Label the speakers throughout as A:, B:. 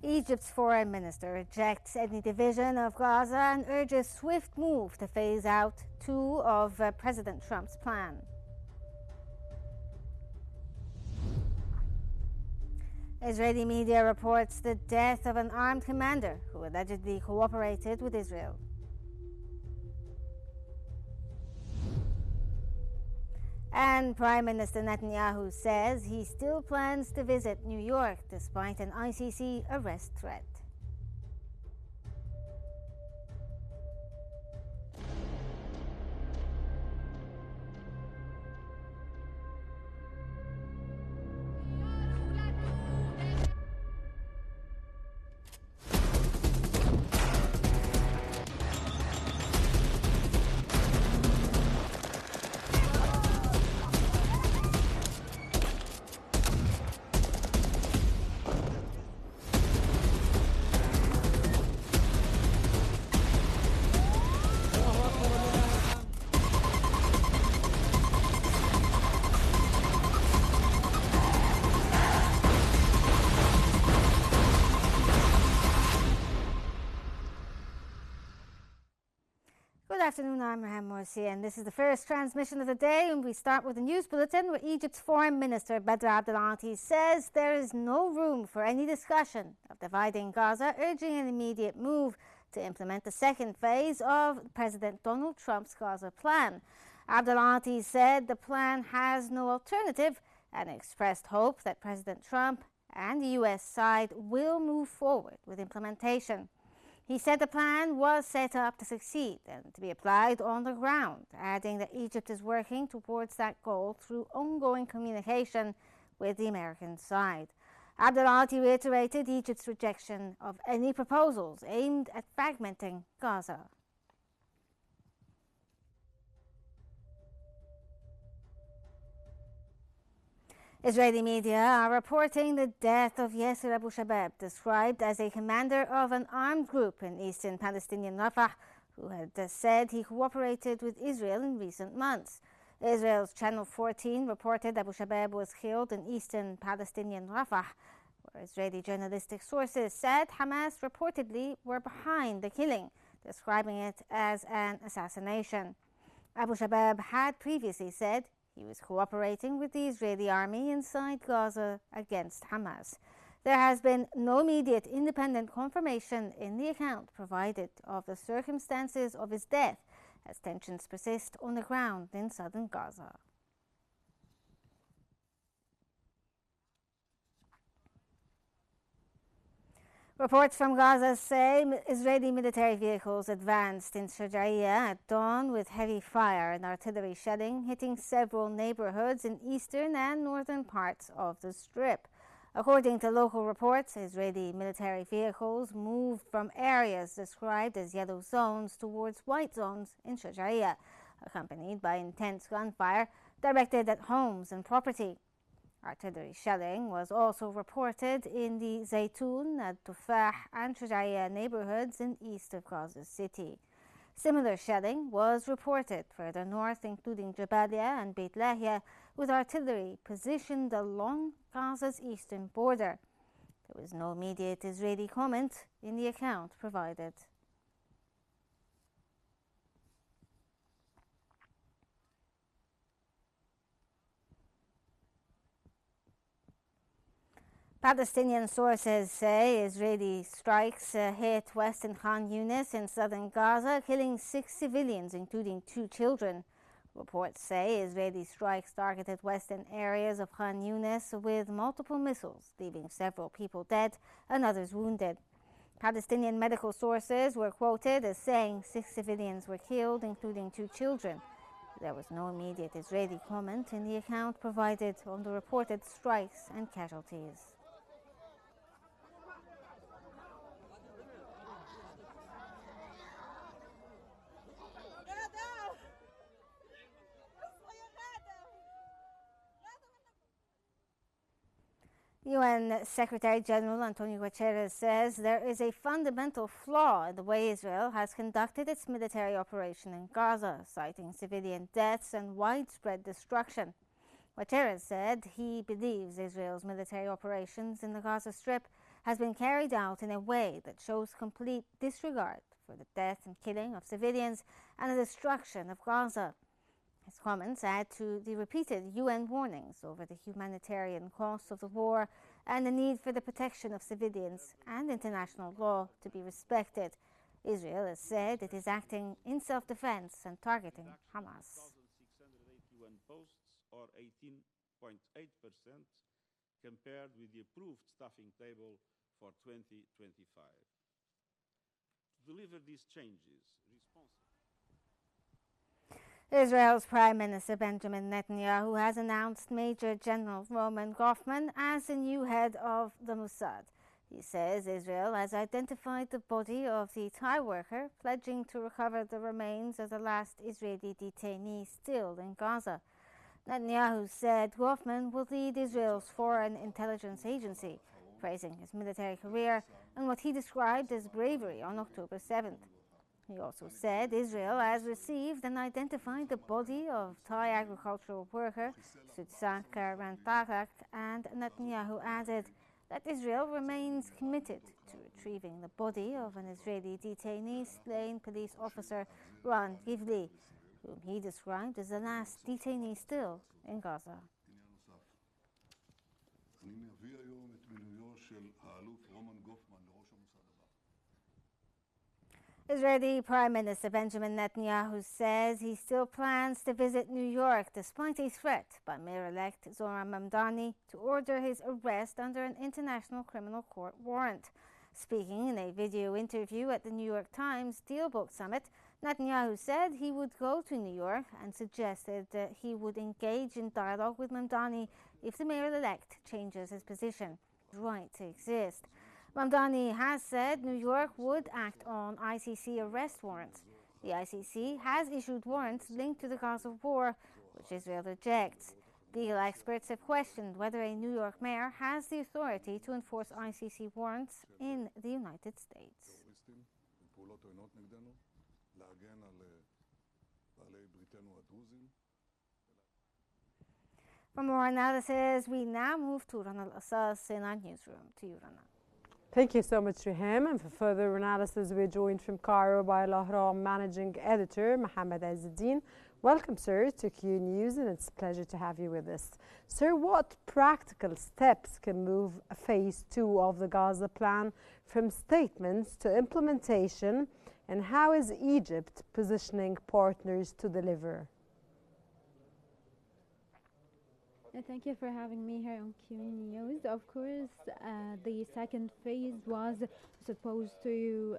A: Egypt's foreign minister rejects any division of Gaza and urges swift move to phase out two of President Trump's plan. Israeli media reports the death of an armed commander who allegedly cooperated with Israel. And Prime Minister Netanyahu says he still plans to visit New York despite an ICC arrest threat. Good afternoon, I'm Rehan Morsi, and this is the first transmission of the day, and we start with a news bulletin where Egypt's Foreign Minister Badr Abdel says there is no room for any discussion of dividing Gaza, urging an immediate move to implement the second phase of President Donald Trump's Gaza plan. Abdel said the plan has no alternative and expressed hope that President Trump and the US side will move forward with implementation. He said the plan was set up to succeed and to be applied on the ground, adding that Egypt is working towards that goal through ongoing communication with the American side. Abdel reiterated Egypt's rejection of any proposals aimed at fragmenting Gaza. Israeli media are reporting the death of Yasser Abu Shabab, described as a commander of an armed group in eastern Palestinian Rafah, who had said he cooperated with Israel in recent months. Israel's Channel 14 reported Abu Shabab was killed in eastern Palestinian Rafah, where Israeli journalistic sources said Hamas reportedly were behind the killing, describing it as an assassination. Abu Shabab had previously said he was cooperating with the Israeli army inside Gaza against Hamas. There has been no immediate independent confirmation in the account provided of the circumstances of his death, as tensions persist on the ground in southern Gaza. Reports from Gaza say Israeli military vehicles advanced in Shajaiya at dawn with heavy fire and artillery shelling hitting several neighborhoods in eastern and northern parts of the Strip. According to local reports, Israeli military vehicles moved from areas described as yellow zones towards white zones in Shajaiya, accompanied by intense gunfire directed at homes and property. Artillery shelling was also reported in the Zaytun, Tufah, and Shajaiya neighborhoods in east of Gaza City. Similar shelling was reported further north, including Jabalia and Beit Lahia, with artillery positioned along Gaza's eastern border. There was no immediate Israeli comment in the account provided. Palestinian sources say Israeli strikes hit western Khan Yunis in southern Gaza, killing 6 civilians, including 2 children. Reports say Israeli strikes targeted western areas of Khan Yunis with multiple missiles, leaving several people dead and others wounded. Palestinian medical sources were quoted as saying 6 civilians were killed, including 2 children. There was no immediate Israeli comment in the account provided on the reported strikes and casualties. UN Secretary General Antonio Guterres says there is a fundamental flaw in the way Israel has conducted its military operation in Gaza, citing civilian deaths and widespread destruction. Guterres said he believes Israel's military operations in the Gaza Strip has been carried out in a way that shows complete disregard for the death and killing of civilians and the destruction of Gaza. His comments add to the repeated UN warnings over the humanitarian costs of the war and the need for the protection of civilians and international law to be respected. Israel has said it is acting in self-defense and targeting Hamas.
B: 1,681 posts, or 18.8%, compared with the approved staffing table for 2025. To deliver these changes,
A: Israel's Prime Minister Benjamin Netanyahu has announced Major General Roman Goffman as the new head of the Mossad. He says Israel has identified the body of the Thai worker, pledging to recover the remains of the last Israeli detainee still in Gaza. Netanyahu said Goffman will lead Israel's foreign intelligence agency, praising his military career and what he described as bravery on October 7th. He also said Israel has received and identified the body of Thai agricultural worker Sutsaka Rantarak, and Netanyahu added that Israel remains committed to retrieving the body of an Israeli detainee slain police officer Ron Givli, whom he described as the last detainee still in Gaza. Israeli Prime Minister Benjamin Netanyahu says he still plans to visit New York despite a threat by Mayor-elect Zohran Mamdani to order his arrest under an International Criminal Court warrant. Speaking in a video interview at the New York Times DealBook Summit, Netanyahu said he would go to New York and suggested that he would engage in dialogue with Mamdani if the mayor-elect changes his position. Right to exist. Mamdani has said New York would act on ICC arrest warrants. The ICC has issued warrants linked to the Gaza war, which Israel rejects. Legal experts have questioned whether a New York mayor has the authority to enforce ICC warrants in the United States. For more analysis, we now move to Rana Al-Assas in our newsroom. To you, Rana.
C: Thank you so much, Riham. And for further analysis, we're joined from Cairo by Al-Ahram managing editor Mohammed Azzuddin. Welcome, sir, to Qnews, and it's a pleasure to have you with us. Sir, what practical steps can move phase 2 of the Gaza plan from statements to implementation, and how is Egypt positioning partners to deliver?
D: Thank you for having me here on Qnews. Of course, the second phase was supposed to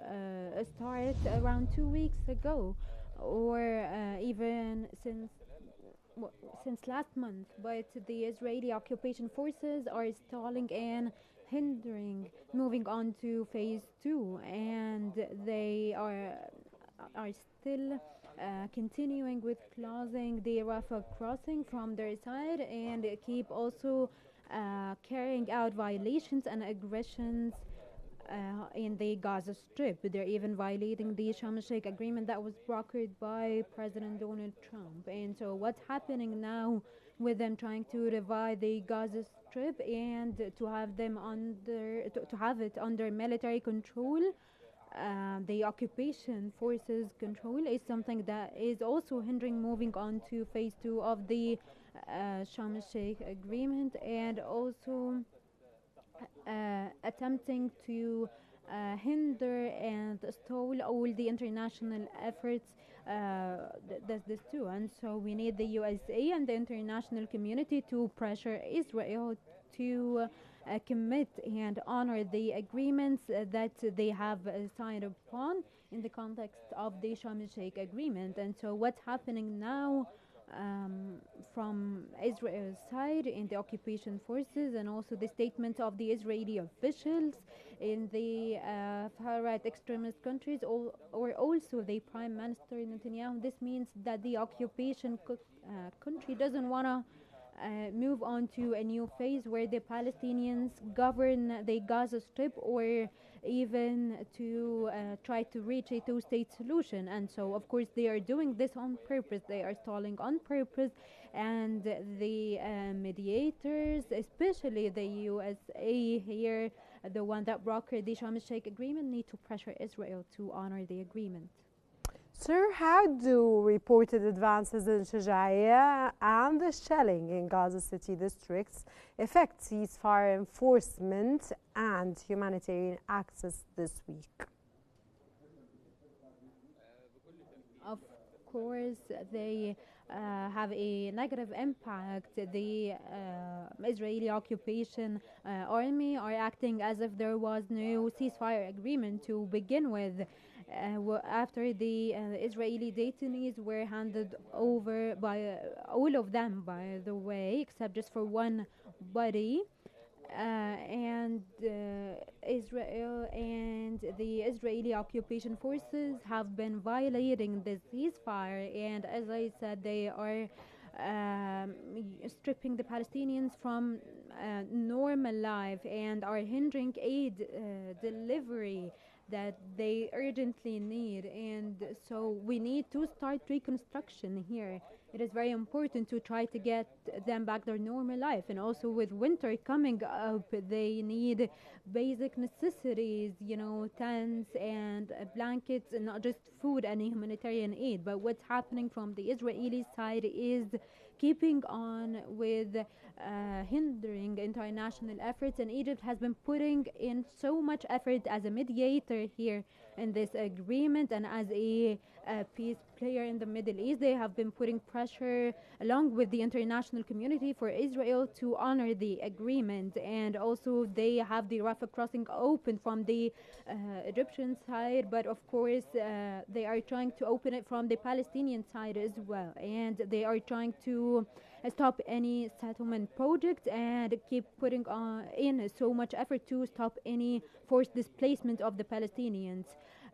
D: start around 2 weeks ago, or even since last month, but the Israeli occupation forces are stalling and hindering moving on to phase 2, and they are still continuing with closing the Rafah crossing from their side, and keep also carrying out violations and aggressions in the Gaza Strip. They're even violating the Sharm el-Sheikh agreement that was brokered by President Donald Trump. And so what's happening now with them trying to divide the Gaza Strip and to have them to have it under military control, the occupation forces control, is something that is also hindering moving on to phase 2 of the Sharm el-Sheikh agreement, and also attempting to hinder and stall all the international efforts. Does this too, and so we need the USA and the international community to pressure Israel to commit and honor the agreements that they have signed upon in the context of the Sharm el-Sheikh agreement. And so what's happening now from Israel's side in the occupation forces, and also the statements of the Israeli officials in the far-right extremist countries, or also the Prime Minister Netanyahu, this means that the occupation country doesn't want to move on to a new phase where the Palestinians govern the Gaza Strip, or even to try to reach a two-state solution. And so of course they are doing this on purpose. They are stalling on purpose, and the mediators, especially the USA here, the one that brokered the Sharm el-Sheikh agreement, need to pressure Israel to honor the agreement.
C: Sir, how do reported advances in Shaja'iyya and the shelling in Gaza City districts affect ceasefire enforcement and humanitarian access this week?
D: Of course, they have a negative impact. The Israeli occupation army are acting as if there was no ceasefire agreement to begin with. After the Israeli detainees were handed over by all of them, by the way, except just for one body. And Israel and the Israeli occupation forces have been violating the ceasefire, and as I said, they are stripping the Palestinians from normal life and are hindering aid delivery that they urgently need. And so we need to start reconstruction here. It is very important to try to get them back their normal life. And also with winter coming up, they need basic necessities, tents and blankets, and not just food and humanitarian aid. But what's happening from the Israeli side is keeping on with hindering international efforts, and Egypt has been putting in so much effort as a mediator here in this agreement and as a peace player in the Middle East. They have been putting pressure along with the international community for Israel to honor the agreement, and also they have the Rafah crossing open from the Egyptian side, but of course they are trying to open it from the Palestinian side as well, and they are trying to stop any settlement project and keep putting in so much effort to stop any forced displacement of the Palestinians.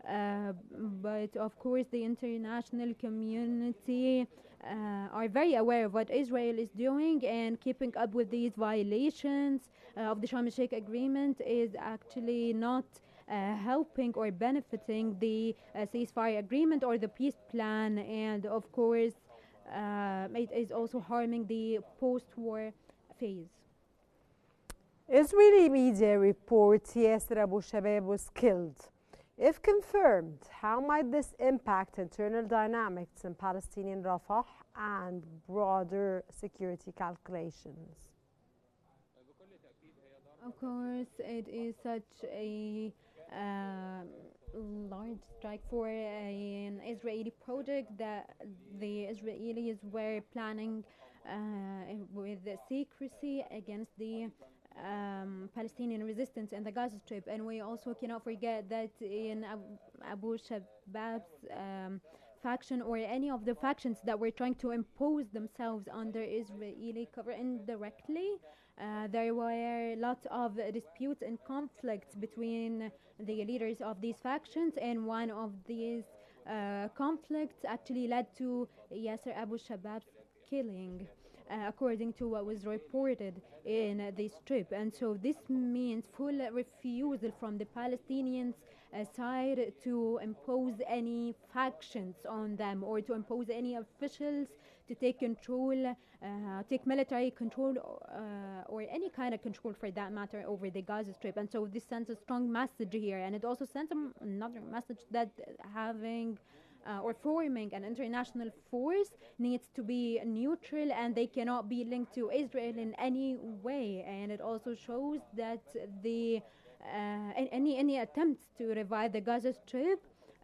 D: But of course the international community are very aware of what Israel is doing, and keeping up with these violations of the Sharm el-Sheikh agreement is actually not helping or benefiting the ceasefire agreement or the peace plan, and of course it is also harming the post-war phase.
C: Israeli media reports Yasser Abu Shabab was killed. If confirmed, how might this impact internal dynamics in Palestinian Rafah and broader security calculations?
D: Of course, it is such a large strike for an Israeli project that the Israelis were planning with secrecy against the Palestinian resistance in the Gaza Strip. And we also cannot forget that in Abu Shabab's faction, or any of the factions that were trying to impose themselves under Israeli cover indirectly, there were lots of disputes and conflicts between the leaders of these factions, and one of these conflicts actually led to Yasser Abu Shabab's killing, according to what was reported in the Strip. And so this means full refusal from the Palestinians side to impose any factions on them, or to impose any officials to take control, take military control, or any kind of control for that matter over the Gaza Strip. And so this sends a strong message here, and it also sends another message that having or forming an international force needs to be neutral, and they cannot be linked to Israel in any way. And it also shows that the any attempts to revive the Gaza Strip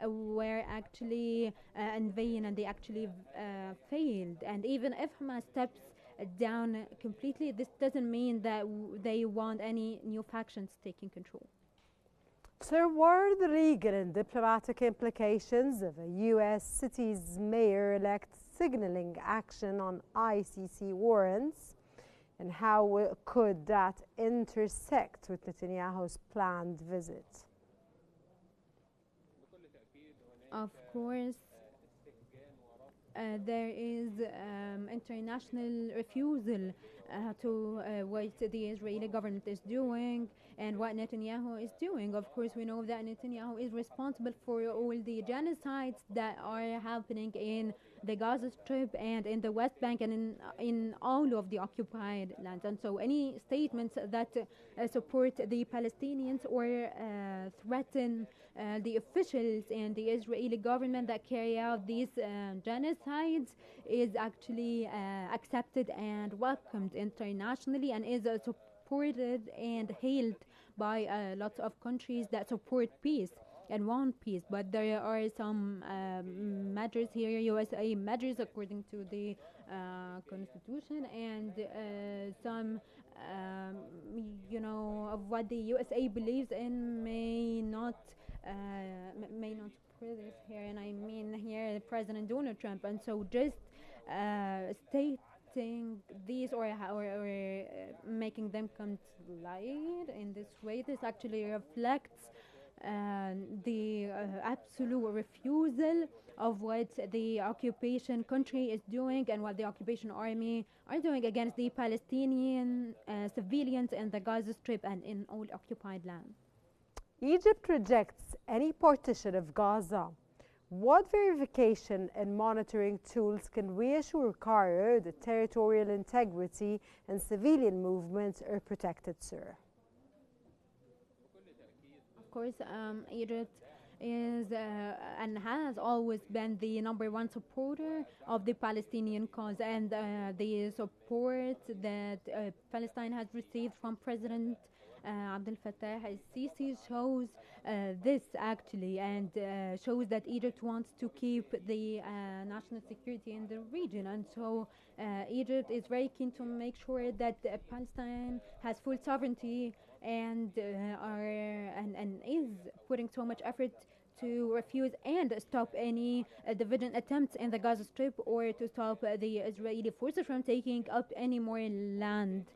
D: were actually in vain, and they actually failed. And even if Hamas steps down completely, this doesn't mean that they want any new factions taking control.
C: Sir, what are the legal and diplomatic implications of a U.S. city's mayor-elect signaling action on ICC warrants, and how could that intersect with Netanyahu's planned visit?
D: Of course, there is international refusal to what the Israeli government is doing and what Netanyahu is doing. Of course, we know that Netanyahu is responsible for all the genocides that are happening in the Gaza Strip and in the West Bank and in all of the occupied lands. And so any statements that support the Palestinians or threaten the officials and the Israeli government that carry out these genocides is actually accepted and welcomed internationally and is supported and hailed by lots of countries that support peace and want peace. But there are some measures here, USA measures according to the constitution, and some of what the USA believes in may not support this here, and I mean here President Donald Trump. And so just stating these or making them come to light in this way, this actually reflects the absolute refusal of what the occupation country is doing and what the occupation army are doing against the Palestinian civilians in the Gaza Strip and in all occupied land.
C: Egypt rejects any partition of Gaza. What verification and monitoring tools can reassure Cairo that territorial integrity and civilian movements are protected, sir?
D: Of course, Egypt is and has always been the #1 supporter of the Palestinian cause, and the support that Palestine has received from President Abdel Fattah al-Sisi shows this actually, and shows that Egypt wants to keep the national security in the region. And so Egypt is very keen to make sure that Palestine has full sovereignty and is putting so much effort to refuse and stop any division attempts in the Gaza Strip, or to stop the Israeli forces from taking up any more land.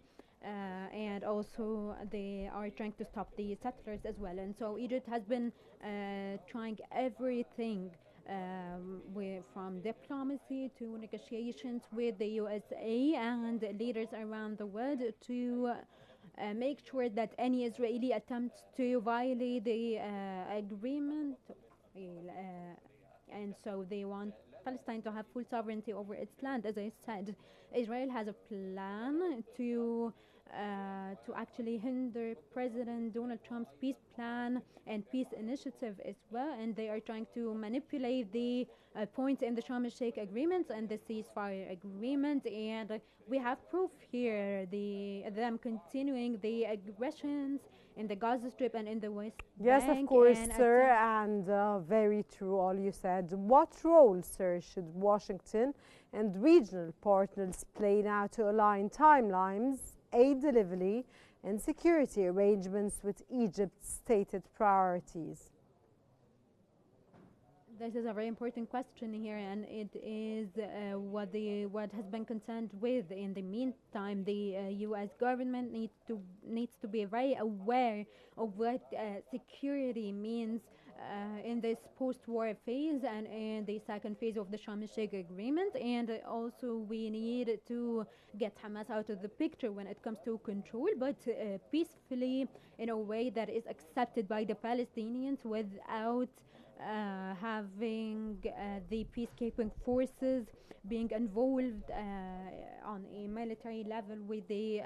D: And also they are trying to stop the settlers as well. And so Egypt has been trying everything from diplomacy to negotiations with the USA and leaders around the world to make sure that any Israeli attempts to violate the agreement, and so they want Palestine to have full sovereignty over its land. As I said, Israel has a plan to actually hinder President Donald Trump's peace plan and peace initiative as well, and they are trying to manipulate the points in the Sharm el-Sheikh agreements and the ceasefire agreement. And we have proof here, them continuing the aggressions in the Gaza Strip and in the West
C: Yes,
D: Bank.
C: of course, sir, and very true all you said. What role, sir, should Washington and regional partners play now to align timelines, aid delivery, and security arrangements with Egypt's stated priorities?
D: This is a very important question here, and it is what has been concerned with. In the meantime, the U.S. government needs to be very aware of what security means in this post-war phase and in the second phase of the Sharm el-Sheikh agreement. And also we need to get Hamas out of the picture when it comes to control, but peacefully, in a way that is accepted by the Palestinians without having the peacekeeping forces being involved on a military level with the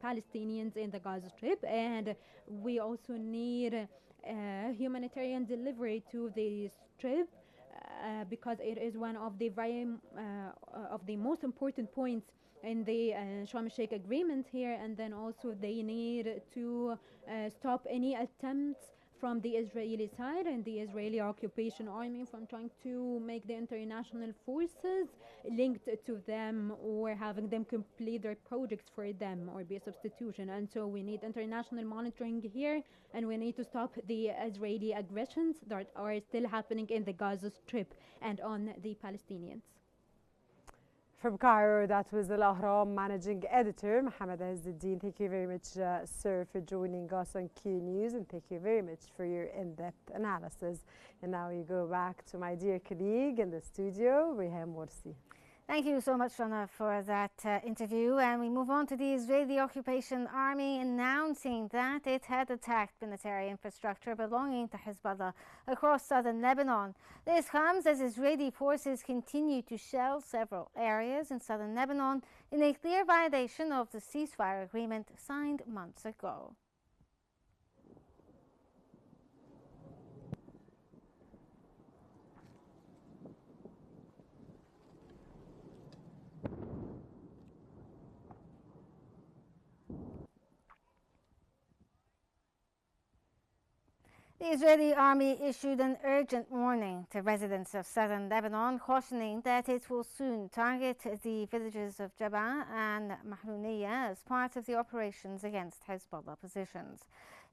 D: Palestinians in the Gaza Strip. And we also need humanitarian delivery to the Strip because it is one of the most important points in the Sharm el-Sheikh agreement here. And then also they need to stop any attempts from the Israeli side and the Israeli occupation army from trying to make the international forces linked to them or having them complete their projects for them or be a substitution. And so we need international monitoring here, and we need to stop the Israeli aggressions that are still happening in the Gaza Strip and on the Palestinians.
C: From Cairo, that was Al-Ahram managing editor, Mohammed Azzeddin. Thank you very much, sir, for joining us on Q News, and thank you very much for your in-depth analysis. And now we go back to my dear colleague in the studio, Rehan Morsi.
A: Thank you so much, Rana, for that interview. And we move on to the Israeli occupation army announcing that it had attacked military infrastructure belonging to Hezbollah across southern Lebanon. This comes as Israeli forces continue to shell several areas in southern Lebanon in a clear violation of the ceasefire agreement signed months ago. The Israeli army issued an urgent warning to residents of southern Lebanon, cautioning that it will soon target the villages of Jabaa and Mahrouniya as part of the operations against Hezbollah positions.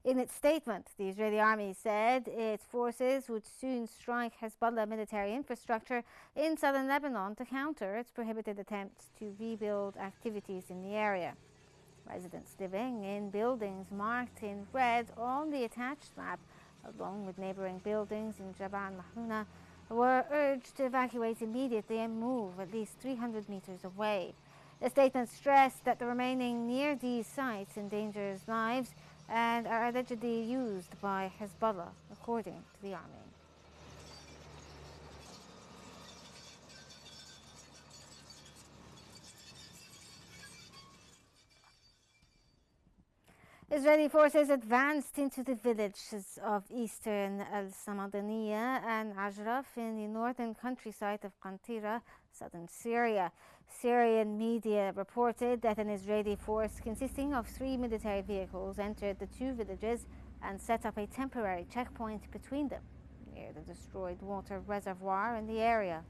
A: In its statement, the Israeli army said its forces would soon strike Hezbollah military infrastructure in southern Lebanon to counter its prohibited attempts to rebuild activities in the area. Residents living in buildings marked in red on the attached map, along with neighboring buildings in Jabaa and Mahrouna, were urged to evacuate immediately and move at least 300 meters away. The statement stressed that the remaining near these sites endangers lives and are allegedly used by Hezbollah, according to the army. Israeli forces advanced into the villages of eastern Al-Samadaniya and Ajraf in the northern countryside of Qantira, southern Syria. Syrian media reported that an Israeli force consisting of 3 military vehicles entered the 2 villages and set up a temporary checkpoint between them near the destroyed water reservoir in the area.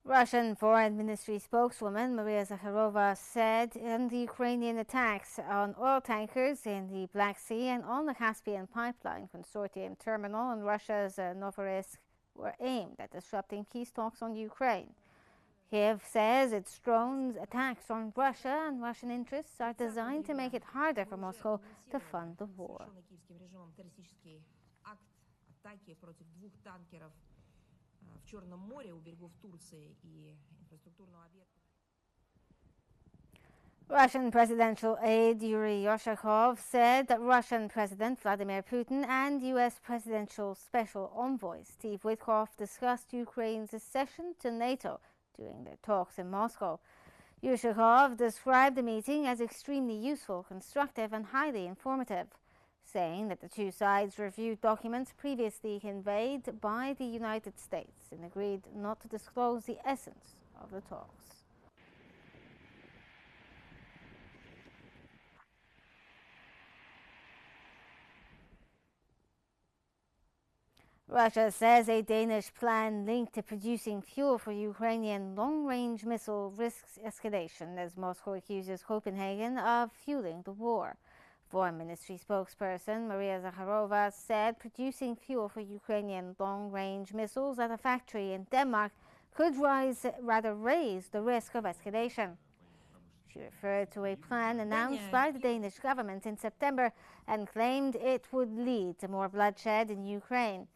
A: Russian Foreign Ministry spokeswoman Maria Zakharova said in the Ukrainian attacks on oil tankers in the Black Sea and on the Caspian Pipeline Consortium terminal in Russia's Novorossiysk were aimed at disrupting peace talks on Ukraine. Kiev says its drone attacks on Russia and Russian interests are designed to make it harder for Moscow to fund the war. Russian presidential aide Yuri Yoshakov said that Russian President Vladimir Putin and U.S. presidential special envoy Steve Witkoff discussed Ukraine's accession to NATO during their talks in Moscow. Yoshakov described the meeting as extremely useful, constructive, and highly informative, saying that the two sides reviewed documents previously conveyed by the United States and agreed not to disclose the essence of the talks. Russia says a Danish plan linked to producing fuel for Ukrainian long-range missile risks escalation as Moscow accuses Copenhagen of fueling the war. Foreign Ministry spokesperson Maria Zakharova said producing fuel for Ukrainian long-range missiles at a factory in Denmark could raise the risk of escalation. She referred to a plan announced by the Danish government in September and claimed it would lead to more bloodshed in Ukraine.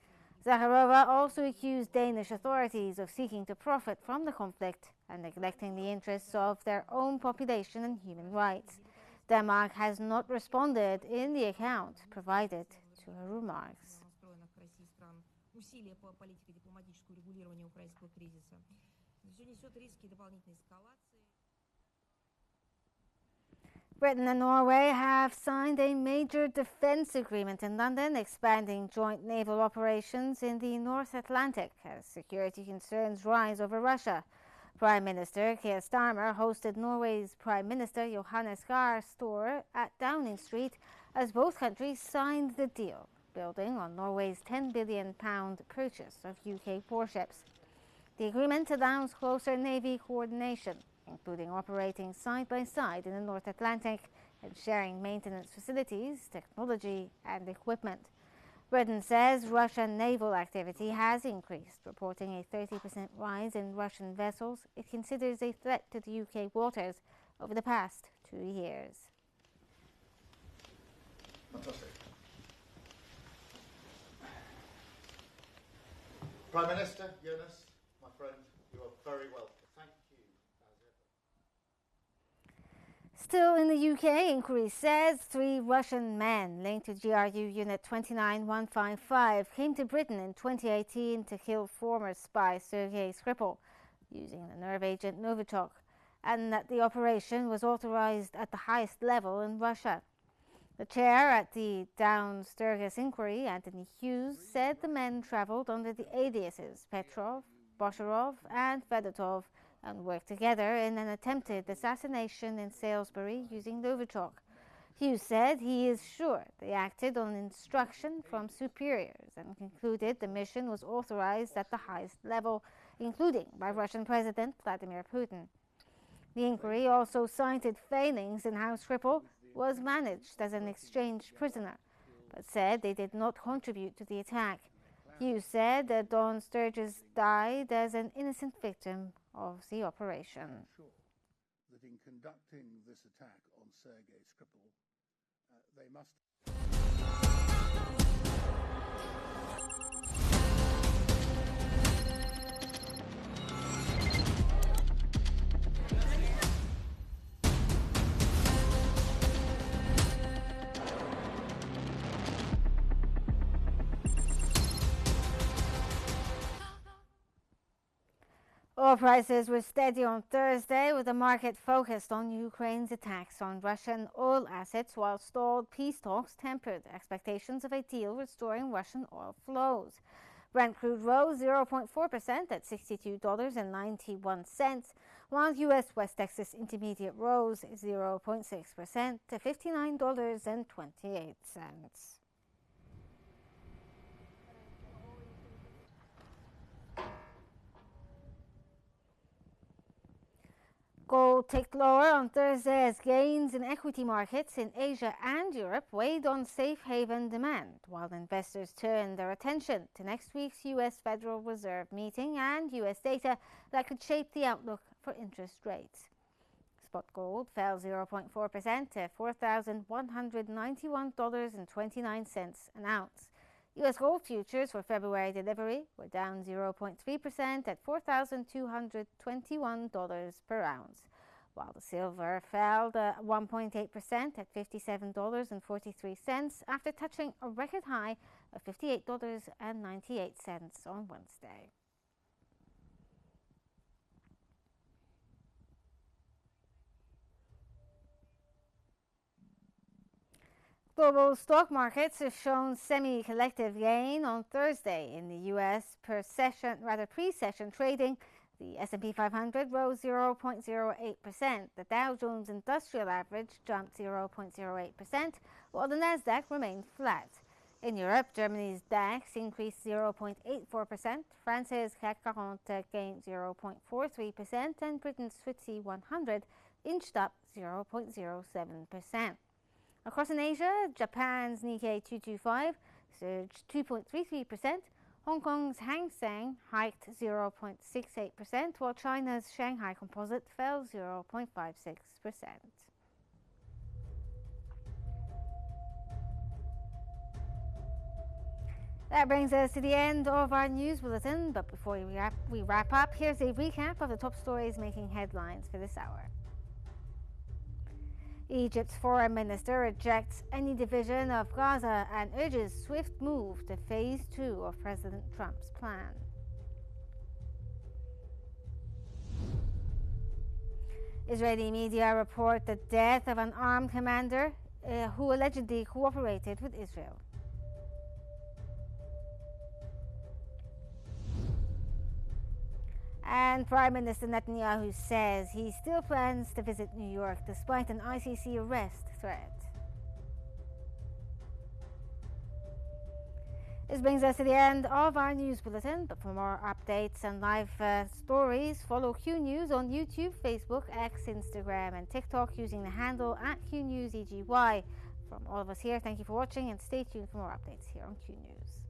A: Zakharova also accused Danish authorities of seeking to profit from the conflict and neglecting the interests of their own population and human rights. Denmark has not responded in the account provided to her remarks.
E: усилия по политико-дипломатическому регулированию украинского кризиса. Все несет риски дополнительной эскалации.
A: Britain and Norway have signed a major defence agreement in London, expanding joint naval operations in the North Atlantic as security concerns rise over Russia. Prime Minister Keir Starmer hosted Norway's Prime Minister Johannes Gahr Store at Downing Street as both countries signed the deal, building on Norway's £10 billion purchase of UK warships. The agreement allows closer Navy coordination, including operating side by side in the North Atlantic and sharing maintenance facilities, technology and equipment. Britain says Russian naval activity has increased, reporting a 30% rise in Russian vessels it considers a threat to the UK waters over the past 2 years.
F: Fantastic. Prime Minister Jonas, my friend, you are very welcome. Thank you, as ever.
A: Still in the UK, inquiry says 3 Russian men linked to GRU Unit 29155 came to Britain in 2018 to kill former spy Sergei Skripal using the nerve agent Novichok, and that the operation was authorized at the highest level in Russia. The chair at the Down Sturgis inquiry, Anthony Qnews, said the men travelled under the aliases Petrov, Bosharov and Fedotov and worked together in an attempted assassination in Salisbury using Novichok. Qnews said he is sure they acted on instruction from superiors and concluded the mission was authorized at the highest level, including by Russian President Vladimir Putin. The inquiry also cited failings in how Skripal was managed as an exchange prisoner, but said they did not contribute to the attack. Qnews said that Dawn Sturgis died as an innocent victim of the operation.
G: I'm sure that in conducting this attack on Sergei Skripal, they must...
A: Oil prices were steady on Thursday, with the market focused on Ukraine's attacks on Russian oil assets, while stalled peace talks tempered expectations of a deal restoring Russian oil flows. Brent crude rose 0.4% at $62.91, while U.S. West Texas Intermediate rose 0.6% to $59.28. Gold ticked lower on Thursday as gains in equity markets in Asia and Europe weighed on safe haven demand, while investors turned their attention to next week's U.S. Federal Reserve meeting and U.S. data that could shape the outlook for interest rates. Spot gold fell 0.4% to $4,191.29 an ounce. U.S. gold futures for February delivery were down 0.3% at $4,221 per ounce, while the silver fell 1.8% at $57.43 after touching a record high of $58.98 on Wednesday. Global stock markets have shown semi-collective gain on Thursday in the U.S. pre-session trading. The S&P 500 rose 0.08%. The Dow Jones Industrial Average jumped 0.08%, while the Nasdaq remained flat. In Europe, Germany's DAX increased 0.84%, France's CAC 40 gained 0.43%, and Britain's FTSE 100 inched up 0.07%. Across in Asia, Japan's Nikkei 225 surged 2.33%, Hong Kong's Hang Seng hiked 0.68%, while China's Shanghai Composite fell 0.56%. That brings us to the end of our news bulletin, but before we wrap up, here's a recap of the top stories making headlines for this hour. Egypt's foreign minister rejects any division of Gaza and urges swift move to phase 2 of President Trump's plan. Israeli media report the death of an armed commander who allegedly cooperated with Israel. And Prime Minister Netanyahu says he still plans to visit New York despite an ICC arrest threat. This brings us to the end of our news bulletin, but for more updates and live stories, follow Q News on YouTube, Facebook, X, Instagram and TikTok using the handle @QNewsEGY. From all of us here, thank you for watching and stay tuned for more updates here on Q News.